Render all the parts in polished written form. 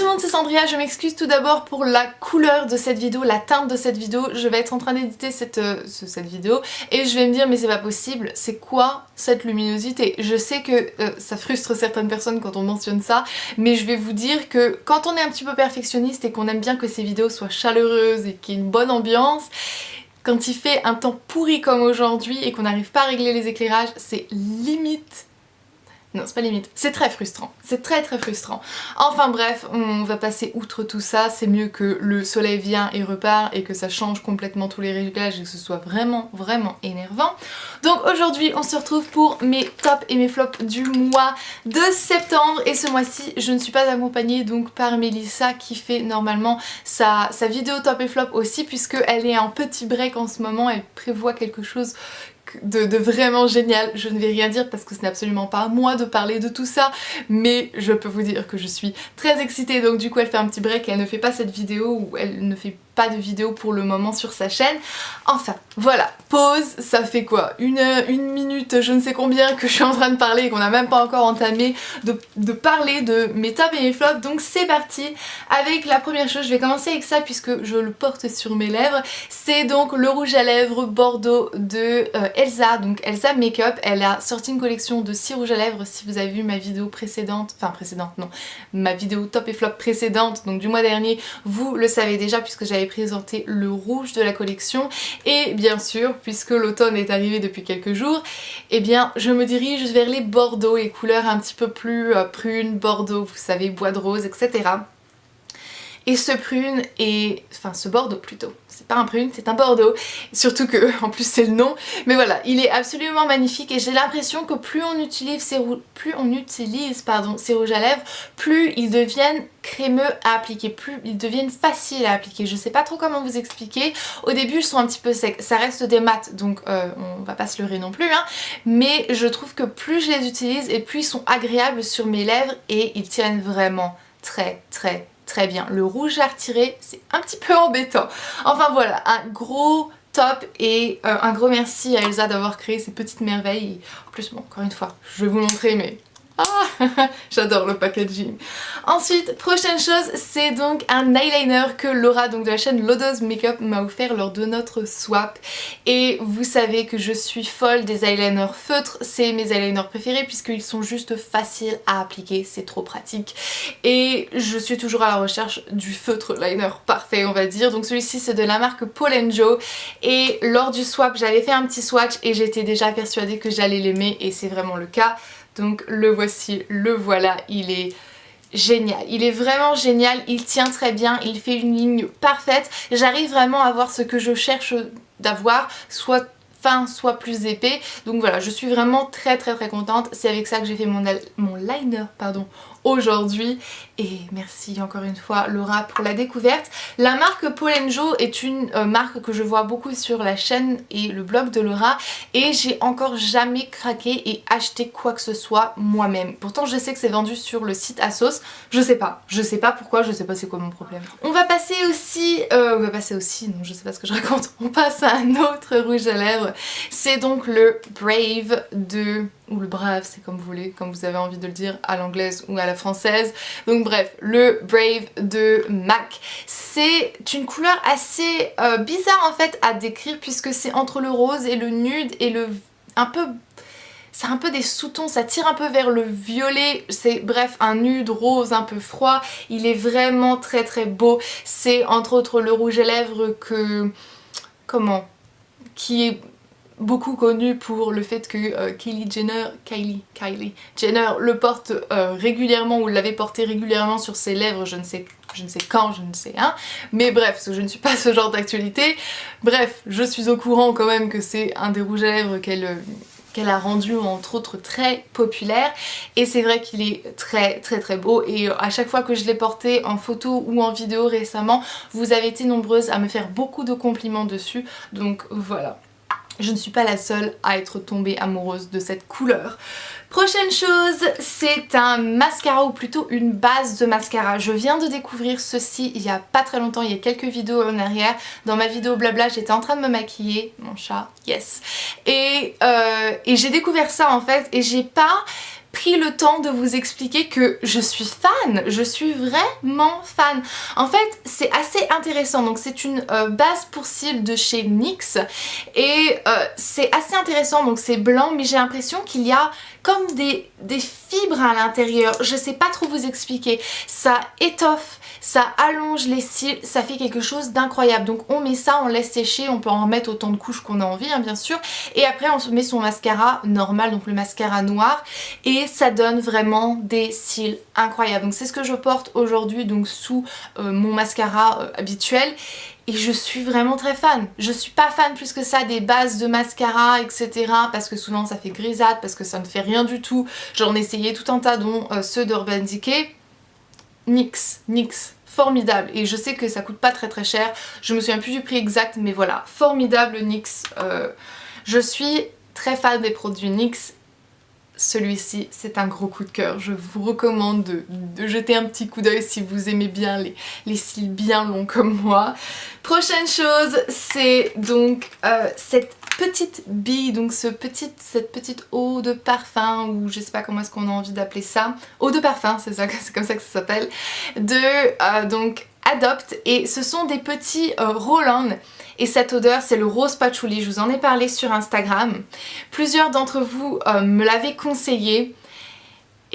tout le monde, c'est Sandria, je m'excuse tout d'abord pour la couleur de cette vidéo, la teinte de cette vidéo. Je vais être en train d'éditer cette vidéo et je vais me dire mais c'est pas possible, c'est quoi cette luminosité? Je sais que ça frustre certaines personnes quand on mentionne ça, mais je vais vous dire que quand on est un petit peu perfectionniste et qu'on aime bien que ces vidéos soient chaleureuses et qu'il y ait une bonne ambiance, quand il fait un temps pourri comme aujourd'hui et qu'on n'arrive pas à régler les éclairages, c'est limite... Non, c'est pas limite, c'est très frustrant, c'est très frustrant. Enfin bref, on va passer outre tout ça, c'est mieux que le soleil vient et repart et que ça change complètement tous les réglages et que ce soit vraiment énervant. Donc aujourd'hui on se retrouve pour mes tops et mes flops du mois de septembre et ce mois-ci je ne suis pas accompagnée donc par Mélissa qui fait normalement sa vidéo top et flop aussi puisqu'elle est en petit break en ce moment, elle prévoit quelque chose de vraiment génial. Je ne vais rien dire parce que ce n'est absolument pas à moi de parler de tout ça, mais je peux vous dire que je suis très excitée. Donc du coup elle fait un petit break et elle ne fait pas cette vidéo, ou elle ne fait pas de vidéo pour le moment sur sa chaîne. Enfin voilà, pause, ça fait quoi, une minute je ne sais combien que je suis en train de parler et qu'on n'a même pas encore entamé de parler de mes tops et mes flops. Donc c'est parti avec la première chose, je vais commencer avec ça puisque je le porte sur mes lèvres. C'est donc le rouge à lèvres Bordeaux de Elsa, donc Elsa Makeup. Elle a sorti une collection de 6 rouges à lèvres. Si vous avez vu ma vidéo précédente, ma vidéo top et flop précédente, donc du mois dernier, vous le savez déjà puisque j'avais présenté le rouge de la collection. Et bien sûr, puisque l'automne est arrivé depuis quelques jours, eh bien je me dirige vers les Bordeaux, les couleurs un petit peu plus prunes, Bordeaux, vous savez, bois de rose, etc. Et ce prune est... enfin ce bordeaux plutôt, c'est pas un prune, c'est un bordeaux, surtout que en plus c'est le nom, mais voilà, il est absolument magnifique et j'ai l'impression que plus on utilise ces rouges à lèvres, plus ils deviennent crémeux à appliquer, plus ils deviennent faciles à appliquer. Je sais pas trop comment vous expliquer, au début ils sont un petit peu secs, ça reste des mats donc on va pas se leurrer non plus, hein, mais je trouve que plus je les utilise et plus ils sont agréables sur mes lèvres et ils tiennent vraiment très bien. Le rouge à retirer, c'est un petit peu embêtant. Enfin voilà, un gros top et un gros merci à Elsa d'avoir créé ces petites merveilles. En plus, bon, encore une fois, je vais vous montrer, mais... ah, j'adore le packaging. Ensuite, prochaine chose, c'est donc un eyeliner que Laura, donc de la chaîne Lodo's Makeup, m'a offert lors de notre swap. Et vous savez que je suis folle des eyeliners feutres, c'est mes eyeliners préférés puisqu'ils sont juste faciles à appliquer, c'est trop pratique. Et je suis toujours à la recherche du feutre liner parfait, on va dire. Donc celui-ci c'est de la marque Paul & Joe et lors du swap, j'avais fait un petit swatch et j'étais déjà persuadée que j'allais l'aimer et c'est vraiment le cas. Donc le voici, le voilà, il est génial, il est vraiment génial, il tient très bien, il fait une ligne parfaite, j'arrive vraiment à voir ce que je cherche d'avoir, soit fin, soit plus épais, donc voilà, je suis vraiment très contente, c'est avec ça que j'ai fait mon liner, pardon, aujourd'hui et merci encore une fois Laura pour la découverte. La marque Paul & Joe est une marque que je vois beaucoup sur la chaîne et le blog de Laura et j'ai encore jamais craqué et acheté quoi que ce soit moi-même. Pourtant je sais que c'est vendu sur le site ASOS, je sais pas pourquoi, je sais pas c'est quoi mon problème. On va passer aussi, non je sais pas ce que je raconte, on passe à un autre rouge à lèvres, c'est donc le Brave de... ou le Brave, c'est comme vous voulez, comme vous avez envie de le dire à l'anglaise ou à la française. Donc bref, le Brave de MAC. C'est une couleur assez bizarre en fait à décrire puisque c'est entre le rose et le nude et le... c'est un peu des sous-tons, ça tire un peu vers le violet, c'est bref un nude rose un peu froid, il est vraiment très beau. C'est entre autres le rouge à lèvres qui est beaucoup connu pour le fait que Kylie Jenner le porte régulièrement ou l'avait porté régulièrement sur ses lèvres, je ne sais quand, je ne sais hein, mais bref, parce que je ne suis pas ce genre d'actualité. Bref, je suis au courant quand même que c'est un des rouges à lèvres qu'elle a rendu entre autres très populaire et c'est vrai qu'il est très beau et à chaque fois que je l'ai porté en photo ou en vidéo récemment, vous avez été nombreuses à me faire beaucoup de compliments dessus, donc voilà. Je ne suis pas la seule à être tombée amoureuse de cette couleur. Prochaine chose, c'est un mascara ou plutôt une base de mascara. Je viens de découvrir ceci il y a pas très longtemps, il y a quelques vidéos en arrière. Dans ma vidéo blabla, j'étais en train de me maquiller, mon chat, yes. Et j'ai découvert ça en fait et j'ai pas pris le temps de vous expliquer que je suis fan, je suis vraiment fan. En fait c'est assez intéressant, donc c'est une base pour cils de chez NYX et c'est assez intéressant, donc c'est blanc mais j'ai l'impression qu'il y a comme des fibres à l'intérieur, je sais pas trop vous expliquer, ça étoffe, ça allonge les cils, ça fait quelque chose d'incroyable. Donc on met ça, on laisse sécher, on peut en mettre autant de couches qu'on a envie hein, bien sûr, et après on met son mascara normal, donc le mascara noir, et ça donne vraiment des cils incroyables. Donc c'est ce que je porte aujourd'hui, donc sous mon mascara habituel. Et je suis vraiment très fan. Je suis pas fan plus que ça des bases de mascara etc. parce que souvent ça fait grisâtre, parce que ça ne fait rien du tout. J'en ai essayé tout un tas dont ceux d'Urban Decay. NYX, formidable. Et je sais que ça coûte pas très cher. Je me souviens plus du prix exact mais voilà, formidable NYX. Je suis très fan des produits NYX. Celui-ci c'est un gros coup de cœur, je vous recommande de jeter un petit coup d'œil si vous aimez bien les cils bien longs comme moi. Prochaine chose, c'est donc cette petite bille, donc cette petite eau de parfum, ou je sais pas comment est-ce qu'on a envie d'appeler ça, eau de parfum, c'est comme ça que ça s'appelle, de donc Adopt, et ce sont des petits roll-on. Et cette odeur c'est le rose patchouli, je vous en ai parlé sur Instagram. Plusieurs d'entre vous me l'avaient conseillé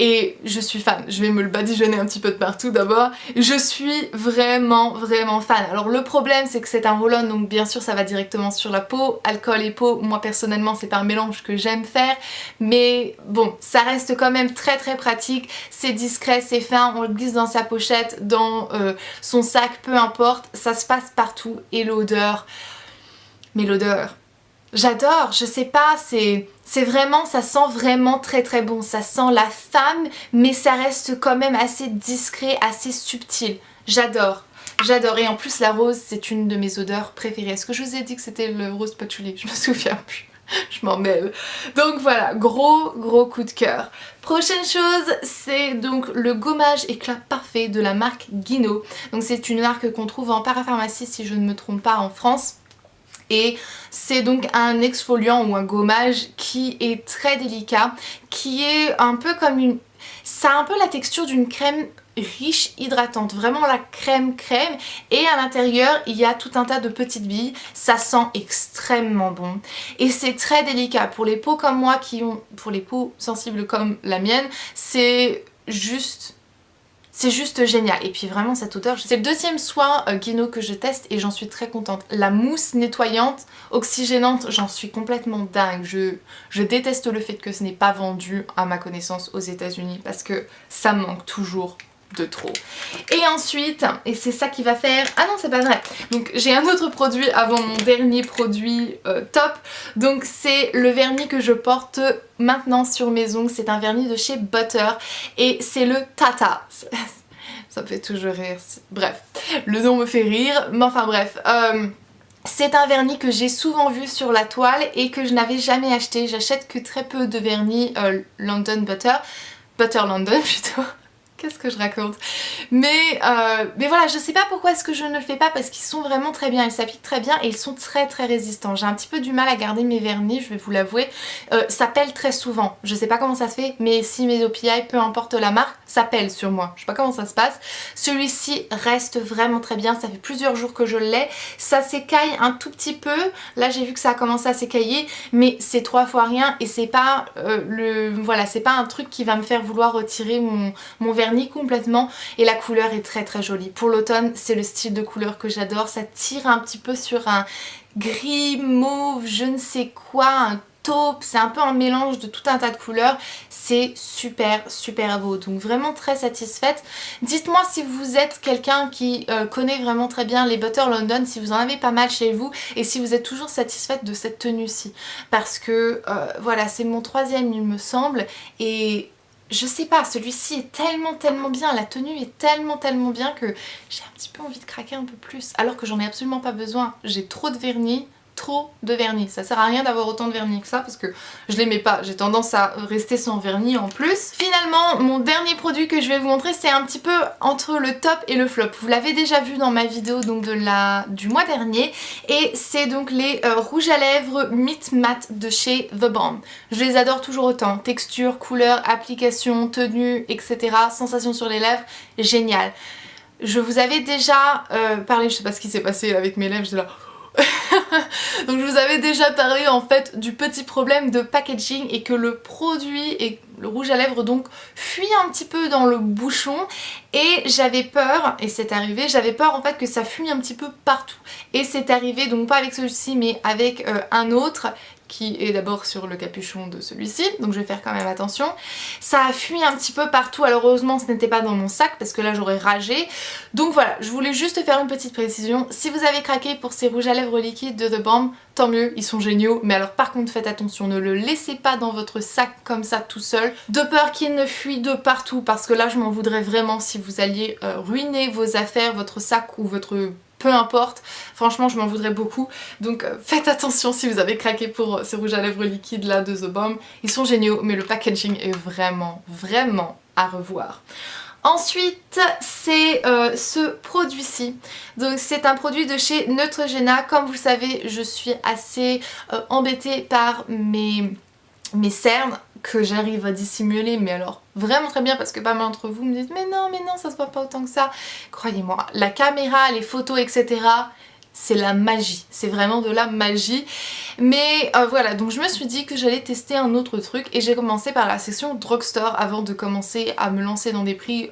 et je suis fan. Je vais me le badigeonner un petit peu de partout d'abord. Je suis vraiment fan. Alors le problème c'est que c'est un roll-on, donc bien sûr ça va directement sur la peau. Alcool et peau, moi personnellement c'est pas un mélange que j'aime faire. Mais bon, ça reste quand même très pratique. C'est discret, c'est fin, on le glisse dans sa pochette, dans son sac, peu importe. Ça se passe partout et l'odeur... Mais l'odeur... J'adore, je sais pas, c'est vraiment, ça sent vraiment très bon, ça sent la femme mais ça reste quand même assez discret, assez subtil. J'adore, et en plus la rose c'est une de mes odeurs préférées. Est-ce que je vous ai dit que c'était le rose patchouli? Je me souviens plus, je m'en mêle. Donc voilà, gros coup de cœur. Prochaine chose, c'est donc le gommage éclat parfait de la marque Guino. Donc c'est une marque qu'on trouve en parapharmacie si je ne me trompe pas en France. Et c'est donc un exfoliant ou un gommage qui est très délicat, qui est un peu comme une... Ça a un peu la texture d'une crème riche, hydratante, vraiment la crème, et à l'intérieur il y a tout un tas de petites billes, ça sent extrêmement bon et c'est très délicat. Pour les peaux comme moi qui ont... pour les peaux sensibles comme la mienne, c'est juste génial. Et puis vraiment cette odeur, c'est le deuxième soin Guino que je teste et j'en suis très contente. La mousse nettoyante, oxygénante, j'en suis complètement dingue. Je déteste le fait que ce n'est pas vendu à ma connaissance aux États-Unis parce que ça me manque toujours de trop. Et ensuite, et c'est ça qui va faire... Ah non c'est pas vrai. Donc j'ai un autre produit avant mon dernier produit top. Donc c'est le vernis que je porte maintenant sur mes ongles. C'est un vernis de chez Butter et c'est le Tata. Ça me fait toujours rire. Bref, le nom me fait rire. Mais enfin bref. C'est un vernis que j'ai souvent vu sur la toile et que je n'avais jamais acheté. J'achète que très peu de vernis London Butter. Butter London plutôt. Qu'est-ce que je raconte? Mais voilà, je sais pas pourquoi est-ce que je ne le fais pas parce qu'ils sont vraiment très bien, ils s'appliquent très bien et ils sont très résistants. J'ai un petit peu du mal à garder mes vernis, je vais vous l'avouer. Ça pèle très souvent, je sais pas comment ça se fait, mais si mes OPI, peu importe la marque, ça pèle sur moi. Je sais pas comment ça se passe. Celui-ci reste vraiment très bien, ça fait plusieurs jours que je l'ai. Ça s'écaille un tout petit peu, là j'ai vu que ça a commencé à s'écailler, mais c'est 3 fois rien et c'est pas voilà, c'est pas un truc qui va me faire vouloir retirer mon vernis complètement et la couleur est très jolie. Pour l'automne c'est le style de couleur que j'adore, ça tire un petit peu sur un gris mauve je ne sais quoi, un taupe, c'est un peu un mélange de tout un tas de couleurs, c'est super beau, donc vraiment très satisfaite. Dites-moi si vous êtes quelqu'un qui connaît vraiment très bien les Butter London, si vous en avez pas mal chez vous et si vous êtes toujours satisfaite de cette tenue-ci parce que voilà, c'est mon 3e il me semble et je sais pas, celui-ci est tellement bien, la tenue est tellement bien que j'ai un petit peu envie de craquer un peu plus alors que j'en ai absolument pas besoin. J'ai trop de vernis, trop de vernis. Ça sert à rien d'avoir autant de vernis que ça parce que je les mets pas. J'ai tendance à rester sans vernis en plus. Finalement, mon dernier produit que je vais vous montrer, c'est un petit peu entre le top et le flop. Vous l'avez déjà vu dans ma vidéo donc du mois dernier. Et c'est donc les rouges à lèvres Meet Matte de chez The Balm. Je les adore toujours autant. Texture, couleur, application, tenue, etc. Sensation sur les lèvres, génial. Je vous avais déjà parlé, je sais pas ce qui s'est passé avec mes lèvres, j'étais là... Donc je vous avais déjà parlé en fait du petit problème de packaging et que le produit et le rouge à lèvres donc fuit un petit peu dans le bouchon et j'avais peur, et c'est arrivé, j'avais peur en fait que ça fuit un petit peu partout. Et c'est arrivé donc pas avec celui-ci mais avec un autre qui est d'abord sur le capuchon de celui-ci, donc je vais faire quand même attention. Ça a fui un petit peu partout, alors heureusement ce n'était pas dans mon sac parce que là j'aurais ragé. Donc voilà, je voulais juste faire une petite précision. Si vous avez craqué pour ces rouges à lèvres liquides de The Balm, tant mieux, ils sont géniaux. Mais alors par contre faites attention, ne le laissez pas dans votre sac comme ça tout seul, de peur qu'il ne fuit de partout parce que là je m'en voudrais vraiment si vous alliez ruiner vos affaires, votre sac ou votre... peu importe, franchement je m'en voudrais beaucoup, donc faites attention si vous avez craqué pour ces rouges à lèvres liquides là de The Balm, ils sont géniaux mais le packaging est vraiment à revoir. Ensuite c'est ce produit-ci, donc c'est un produit de chez Neutrogena. Comme vous le savez je suis assez embêtée par mes cernes que j'arrive à dissimuler mais alors vraiment très bien parce que pas mal d'entre vous me disent mais non ça se voit pas autant que ça. Croyez-moi, la caméra, les photos etc, c'est la magie, c'est vraiment de la magie. Mais voilà, donc je me suis dit que j'allais tester un autre truc et j'ai commencé par la section drugstore avant de commencer à me lancer dans des prix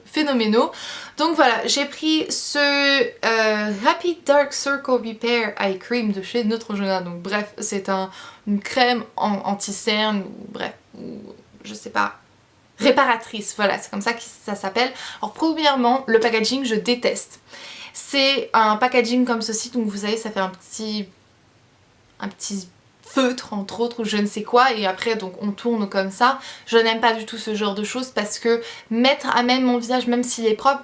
phénoménaux. Donc voilà, j'ai pris ce Happy Dark Circle Repair Eye Cream de chez Neutrogena. Donc bref, c'est une crème anti-cerne ou bref, je sais pas, réparatrice, voilà, c'est comme ça que ça s'appelle. Alors premièrement, le packaging je déteste. C'est un packaging comme ceci, donc vous savez ça fait un petit feutre entre autres ou je ne sais quoi et après donc on tourne comme ça. Je n'aime pas du tout ce genre de choses parce que mettre à même mon visage même s'il est propre,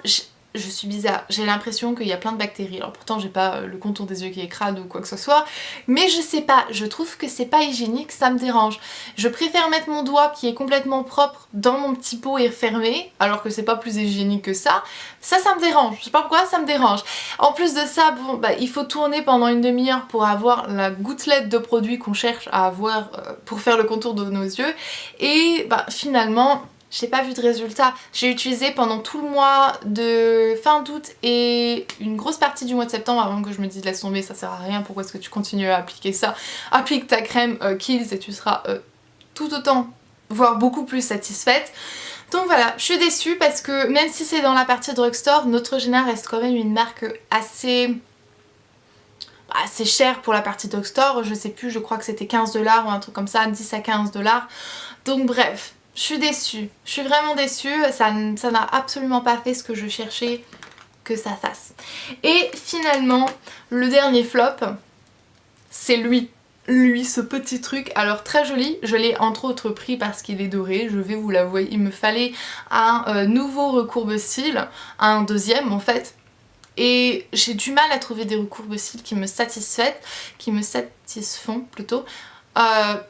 je suis bizarre, j'ai l'impression qu'il y a plein de bactéries. Alors pourtant j'ai pas le contour des yeux qui est crade ou quoi que ce soit, mais je sais pas, je trouve que c'est pas hygiénique, ça me dérange. Je préfère mettre mon doigt qui est complètement propre dans mon petit pot et fermé, alors que c'est pas plus hygiénique que ça. Ça me dérange, je sais pas pourquoi ça me dérange. En plus de ça, bon bah il faut tourner pendant une demi-heure pour avoir la gouttelette de produit qu'on cherche à avoir pour faire le contour de nos yeux. Et bah finalement... j'ai pas vu de résultat. J'ai utilisé pendant tout le mois de fin d'août et une grosse partie du mois de septembre avant que je me dise laisse tomber, ça sert à rien, pourquoi est-ce que tu continues à appliquer ça. Applique ta crème Kiehl's et tu seras tout autant, voire beaucoup plus satisfaite. Donc voilà, je suis déçue parce que même si c'est dans la partie drugstore, Neutrogena reste quand même une marque assez chère pour la partie drugstore. Je sais plus, je crois que c'était 15$ ou un truc comme ça, 10 à 15$. Donc bref. Je suis déçue, je suis vraiment déçue, ça n'a absolument pas fait ce que je cherchais que ça fasse. Et finalement, le dernier flop, c'est lui, ce petit truc. Alors très joli, je l'ai entre autres pris parce qu'il est doré, je vais vous l'avouer, il me fallait un nouveau recourbe-cils, un deuxième en fait. Et j'ai du mal à trouver des recourbe-cils qui me satisfont plutôt.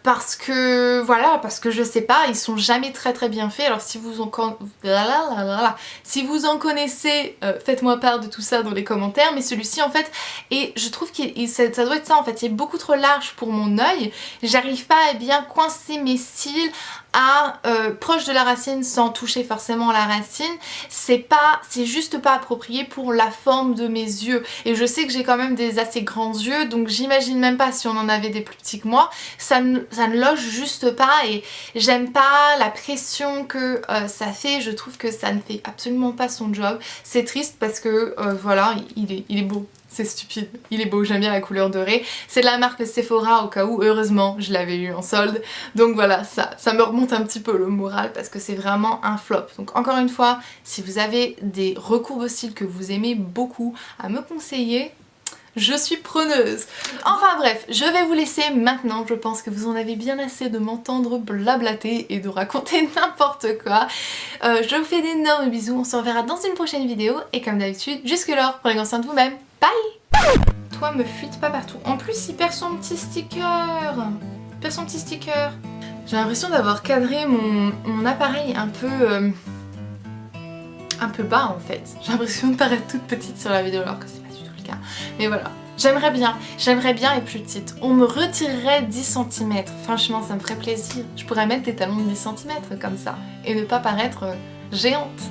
Parce que voilà, parce que je sais pas, ils sont jamais très bien faits. Alors si vous en connaissez, faites-moi part de tout ça dans les commentaires. Mais celui-ci en fait, et je trouve que ça doit être ça en fait, il est beaucoup trop large pour mon œil. J'arrive pas à bien coincer mes cils proche de la racine sans toucher forcément la racine. C'est juste pas approprié pour la forme de mes yeux. Et je sais que j'ai quand même des assez grands yeux, donc j'imagine même pas si on en avait des plus petits que moi. Ça ne loge juste pas et j'aime pas la pression que ça fait. Je trouve que ça ne fait absolument pas son job. C'est triste parce que voilà, il est beau. C'est stupide, il est beau, j'aime bien la couleur dorée. C'est de la marque Sephora au cas où, heureusement je l'avais eu en solde. Donc voilà, ça me remonte un petit peu le moral parce que c'est vraiment un flop. Donc encore une fois, si vous avez des recourbe-cils que vous aimez beaucoup à me conseiller, je suis preneuse. Enfin bref, je vais vous laisser maintenant. Je pense que vous en avez bien assez de m'entendre blablater et de raconter n'importe quoi. Je vous fais d'énormes bisous. On se reverra dans une prochaine vidéo. Et comme d'habitude, jusque-là, prenez grand soin de vous-même. Bye! toi me fuite pas partout. En plus il perd son petit sticker. Il perd son petit sticker. J'ai l'impression d'avoir cadré mon appareil un peu bas en fait. J'ai l'impression de paraître toute petite sur la vidéo alors que c'est pas du tout le cas. Mais voilà. J'aimerais bien être plus petite. On me retirerait 10 cm. Franchement, ça me ferait plaisir. Je pourrais mettre des talons de 10 cm comme ça et ne pas paraître géante.